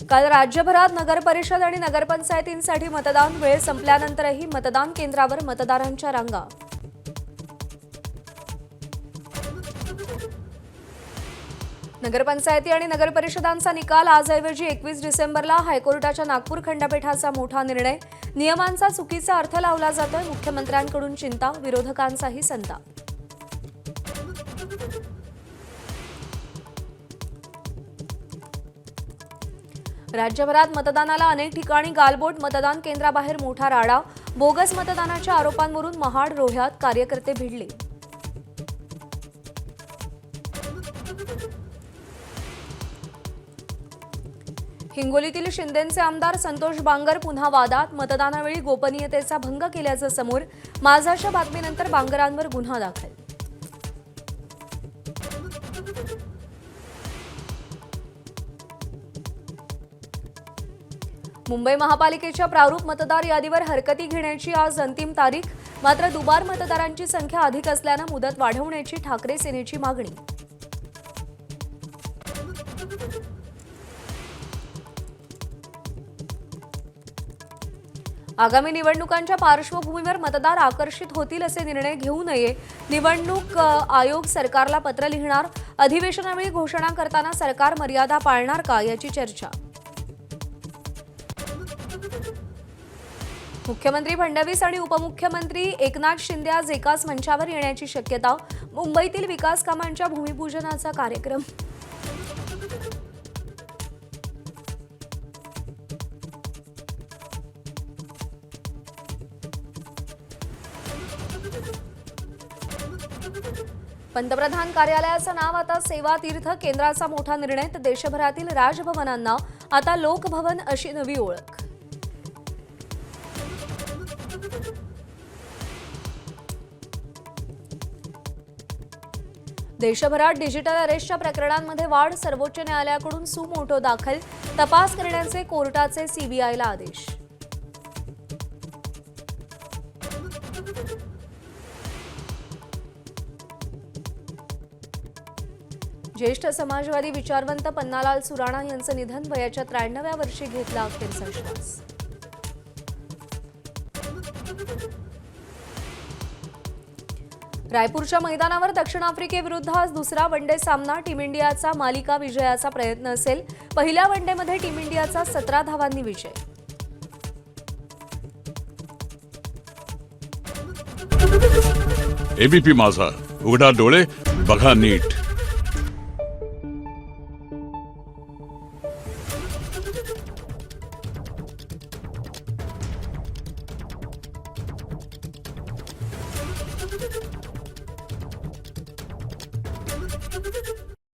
काल राज्यभरात नगरपरिषद आणि नगरपंचायतींसाठी मतदान वेळ संपल्यानंतरही मतदान केंद्रावर मतदारांच्या रांगा। नगरपंचायती आणि नगरपरिषदांचा निकाल आजऐवजी 21 डिसेंबरला। हायकोर्टाच्या नागपूर खंडपीठाचा मोठा निर्णय। नियमांचा चुकीचा अर्थ लावला जातोय, मुख्यमंत्र्यांकडून चिंता, विरोधकांचाही संताप। राज्यभरात मतदानाला अनेक ठिकाणी गालबोट। मतदान केंद्राबाहेर मोठा राडा। बोगस मतदानाच्या आरोपांवरून महाड रोह्यात कार्यकर्ते भिडले। हिंगोलीतील शिंदेचे आमदार संतोष बांगर पुन्हा वादात। मतदानावेळी गोपनीयतेचा भंग केल्याचं समोर। माझाच्या बातमीनंतर बांगरांवर गुन्हा दाखल। मुंबई महापालिकेच्या प्रारूप मतदार यादीवर हरकती घेण्याची आज अंतिम तारीख। मात्र दुबार मतदारांची संख्या अधिक असल्यानं मुदत वाढवण्याची ठाकरे सेनेची मागणी। आगामी निवडणुकांच्या पार्श्वभूमीवर मतदार आकर्षित होतील असे निर्णय घेऊ नये। निवडणूक आयोग सरकारला पत्र लिहिणार। अधिवेशनावेळी घोषणा करताना सरकार मर्यादा पाळणार का, याची चर्चा। मुख्यमंत्री फडणवीस आणि उपमुख्यमंत्री एकनाथ शिंदे आज एकाच मंचावर येण्याची शक्यता। मुंबईतील विकास कामांच्या भूमिपूजनाचा कार्यक्रम। पंतप्रधान कार्यालयाचं नाव आता सेवा तीर्थ। केंद्राचा मोठा निर्णय, तर देशभरातील राजभवनांना आता लोकभवन अशी नवी ओळख। देशभरात डिजिटल अरेस्टच्या प्रकरणांमध्ये वाढ। सर्वोच्च न्यायालयाकडून सुमोटो दाखल। तपास करण्याचे कोर्टाचे सीबीआयला आदेश। ज्येष्ठ समाजवादी विचारवंत पन्नालाल सुराणा यांचं निधन। वयाच्या 93व्या वर्षी घेतला अखेरचा श्वास। रायपूरच्या मैदानावर दक्षिण आफ्रिकेविरुद्ध आज दुसरा वनडे सामना। टीम इंडियाचा मालिका विजयाचा प्रयत्न असेल। पहिल्या वनडेमध्ये टीम इंडियाचा 17 धावांनी विजय। एबीपी माझा, उघडा डोळे बघा नीट।